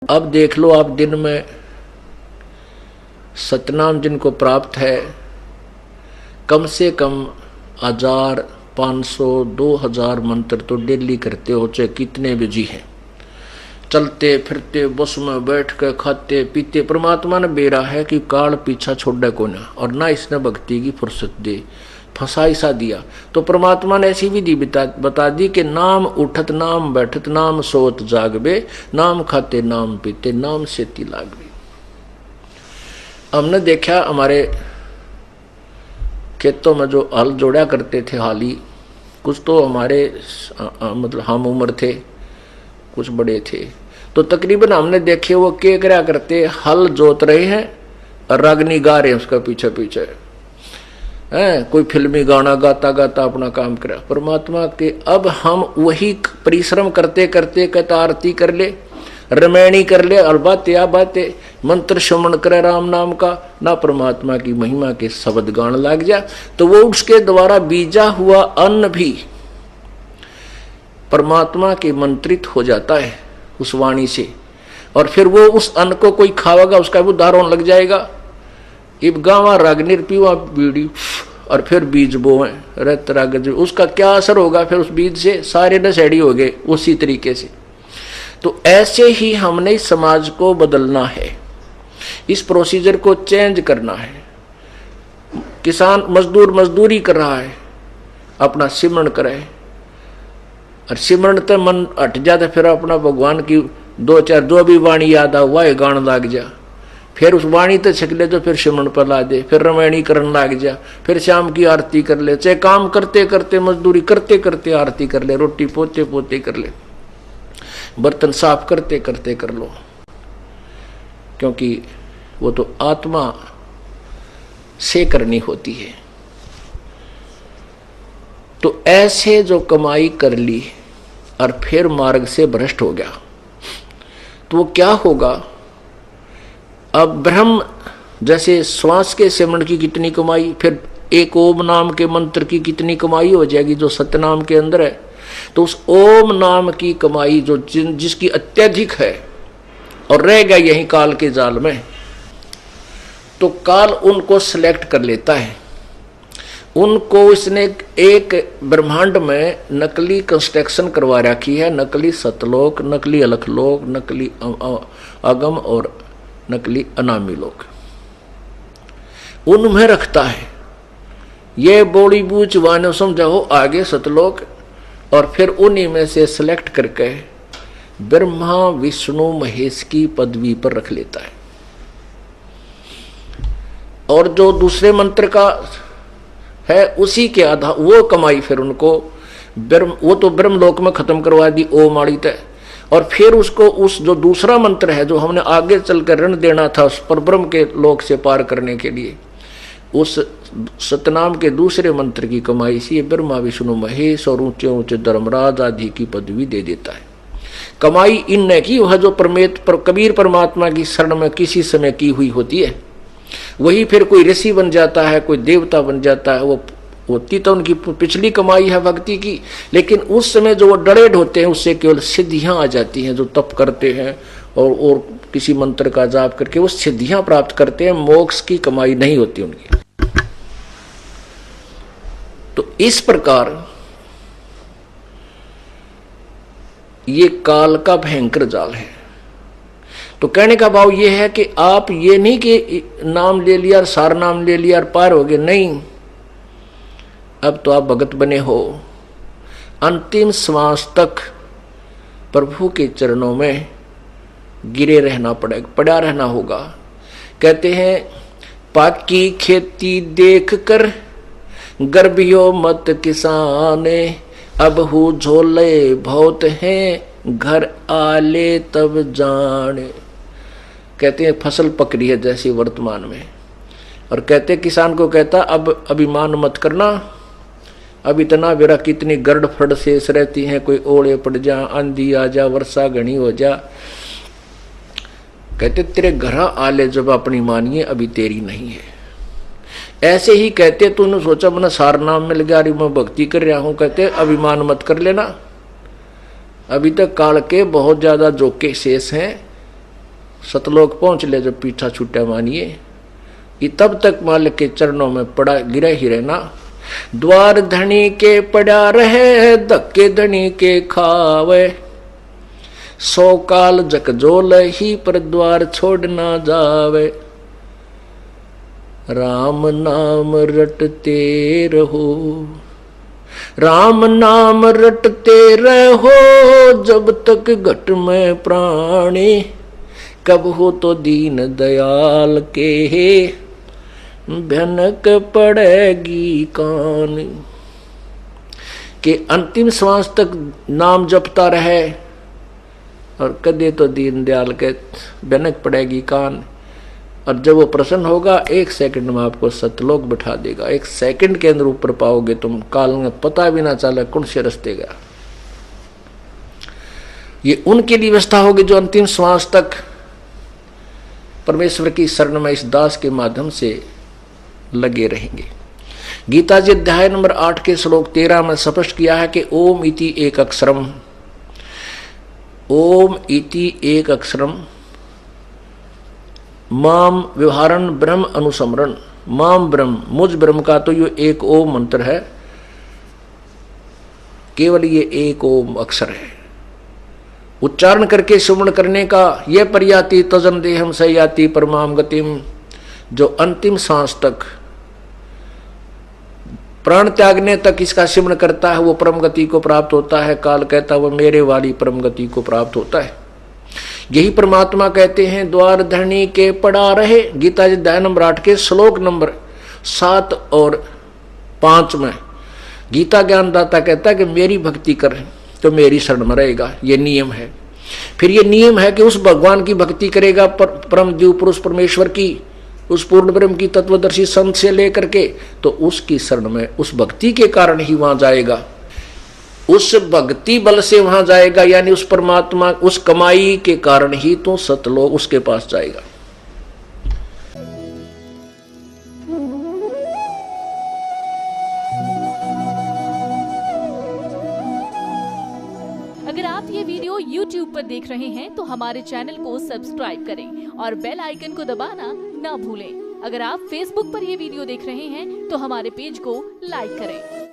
अब देख लो आप, दिन में सतनाम जिनको प्राप्त है, कम से कम 1000, 500, 2000 मंत्र तो डेली करते हो, चाहे कितने बिजी हैं। चलते फिरते बस में बैठ के खाते पीते, परमात्मा ने बेरा है कि काल पीछा छोड़े को ना, और ना इसने भक्ति की फुर्सत दे, फंसा सा दिया। तो परमात्मा ने ऐसी विधि बता दी कि नाम उठत नाम बैठत नाम सोत जागबे, नाम खाते नाम पीते नाम से लागबे। हमने देखा हमारे खेतों में जो हल जोड़ा करते थे हाली, कुछ तो हमारे मतलब हम उम्र थे, कुछ बड़े थे, तो तकरीबन हमने देखे वो क्या क्या करते, हल जोत रहे हैं और रागनी गा रहे हैं उसका पीछे पीछे है, कोई फिल्मी गाना गाता गाता अपना काम करा। परमात्मा के अब हम वही परिश्रम करते करते कहता आरती कर ले, रमैणी कर ले, और बातें मंत्र श्रवण करे राम नाम का, ना परमात्मा की महिमा के शब्द गान लग जा, तो वो उसके द्वारा बीजा हुआ अन्न भी परमात्मा के मंत्रित हो जाता है उस वाणी से, और फिर वो उस अन्न को कोई खावेगा उसका भी उद्धार होने लग जाएगा। इब गावा रागनिर पीवा बीड़ी, और फिर बीज बोए रत राग, उसका क्या असर होगा फिर उस बीज से, सारे नशेड़ी हो गए उसी तरीके से। तो ऐसे ही हमने इस समाज को बदलना है, इस प्रोसीजर को चेंज करना है। किसान मजदूर मजदूरी कर रहा है, अपना सिमरण करे, और सिमरण तो मन हट जाता, फिर अपना भगवान की 2-4 जो भी वाणी याद आ वह गान लाग जा, फिर उस वाणी तो छिक ले, तो फिर सिमरण पर ला दे, फिर रमैणी करने लाग जा, फिर शाम की आरती कर ले, चाहे काम करते करते मजदूरी करते करते आरती कर ले, रोटी पोते पोते कर ले, बर्तन साफ करते करते कर लो, क्योंकि वो तो आत्मा से करनी होती है। तो ऐसे जो कमाई कर ली और फिर मार्ग से भ्रष्ट हो गया, तो वो क्या होगा? अब ब्रह्म जैसे श्वास के सिमरण की कितनी कमाई, फिर एक ओम नाम के मंत्र की कितनी कमाई हो जाएगी जो सतनाम के अंदर है। तो उस ओम नाम की कमाई जो जिसकी अत्यधिक है और रह गया यही काल के जाल में, तो काल उनको सिलेक्ट कर लेता है। उनको इसने एक ब्रह्मांड में नकली कंस्ट्रक्शन करवा रखी है, नकली सतलोक, नकली अलखलोक, नकली अगम और नकली अनामी लोक उनमें रखता है। ये बोली बूझ वानो समझाओ आगे सतलोक, और फिर उन्हीं में से सिलेक्ट करके ब्रह्मा विष्णु महेश की पदवी पर रख लेता है। और जो दूसरे मंत्र का है उसी के आधार वो कमाई फिर उनको वो तो ब्रह्मलोक में खत्म करवा दी ओम आड़ी तय, और फिर उसको उस जो दूसरा मंत्र है जो हमने आगे चलकर ऋण देना था उस पर ब्रह्म के लोक से पार करने के लिए, उस सतनाम के दूसरे मंत्र की कमाई से ब्रह्मा विष्णु महेश और ऊंचे ऊंचे धर्मराज आदि की पदवी दे देता है। कमाई इनने की वह जो कबीर परमात्मा की शरण में किसी समय की हुई होती है, वही फिर कोई ऋषि बन जाता है, कोई देवता बन जाता है, वो होती तो उनकी पिछली कमाई है भक्ति की, लेकिन उस समय जो वो डरेड होते हैं उससे केवल सिद्धियां आ जाती हैं। जो तप करते हैं और किसी मंत्र का जाप करके वो सिद्धियां प्राप्त करते हैं, मोक्ष की कमाई नहीं होती उनकी। तो इस प्रकार ये काल का भयंकर जाल है। तो कहने का भाव ये है कि आप ये नहीं कि नाम ले लिया और सार नाम ले लिया और पार हो गए, नहीं, अब तो आप भगत बने हो। अंतिम श्वास तक प्रभु के चरणों में गिरे रहना पड़ेगा, पड़ा रहना होगा। कहते हैं पाकी खेती देख कर गर्भियो मत किसाने, अब हु झोले बहुत हैं घर आले तब जाने। कहते हैं फसल पक रही है जैसे वर्तमान में, और कहते किसान को कहता अब अभिमान मत करना, अब इतना बेरा कितनी गर्द फड़ शेष रहती हैं, कोई ओले पड़ जा, आंधी आ जा, वर्षा घनी हो जा। कहते तेरे घर आले जब अपनी मानिए अभी तेरी नहीं है। ऐसे ही कहते तूने सोचा मैंने सार नाम मिल गया, मैं भक्ति कर रहा हूं, कहते अभिमान मत कर लेना, अभी तक काल के बहुत ज्यादा जोके शेष हैं, सतलोक पहुंच ले जब पीछा छूटा मानिए, ये तब तक मालिक के चरणों में पड़ा गिरा ही रहना। द्वार धनी के पड़ा रहे, धक्के धनी के खावे, 100 काल जकजोल ही पर द्वार छोड़ ना जावे। राम नाम रटते रहो, राम नाम रटते रहो, जब तक घट में प्राणी, कब हो तो दीन दयाल के भनक पड़ेगी कान। के अंतिम श्वास तक नाम जपता रहे और कदे तो दीन दयाल के भनक पड़ेगी कान। और जब वो प्रसन्न होगा 1 सेकंड में आपको सतलोक बैठा देगा। 1 सेकंड के अंदर ऊपर पाओगे तुम, काल में पता भी ना चले कौन से रास्ते गया। ये उनके लिए व्यवस्था होगी जो अंतिम श्वास तक परमेश्वर की शरण में इस दास के माध्यम से लगे रहेंगे। गीता जी अध्याय नंबर 8 के श्लोक 13 में स्पष्ट किया है कि ओम इति एक अक्षरम, ओम इति एक अक्षरम, माम व्यवहारन ब्रह्म अनुसमरण। माम ब्रह्म, मुझ ब्रह्म का तो ये एक ओम मंत्र है, केवल ये एक ओम अक्षर है। उच्चारण करके सुमरण करने का यह पर्याति तजन देहम सयाति परमाम गतिम, जो अंतिम सांस तक प्राण त्यागने तक इसका सिमरण करता है वो परम गति को प्राप्त होता है। काल कहता वो मेरे वाली परम गति को प्राप्त होता है। यही परमात्मा कहते हैं द्वार धरणी के पड़ा रहे। गीता जी अध्याय नंबर 8 के श्लोक नंबर 7 और 5 में गीता ज्ञानदाता कहता है कि मेरी भक्ति कर तो मेरी शरण में रहेगा। ये नियम है। फिर ये नियम है कि उस भगवान की भक्ति करेगा, परम जीव पुरुष परमेश्वर की, उस पूर्ण ब्रह्म की तत्वदर्शी संत से लेकर के, तो उसकी शरण में उस भक्ति के कारण ही वहां जाएगा। उस भक्ति बल से वहां जाएगा, यानी उस परमात्मा उस कमाई के कारण ही तो सतलोक उसके पास जाएगा। अगर आप ये वीडियो YouTube पर देख रहे हैं तो हमारे चैनल को सब्सक्राइब करें और बेल आइकन को दबाना ना भूलें। अगर आप Facebook पर ये वीडियो देख रहे हैं तो हमारे पेज को लाइक करें।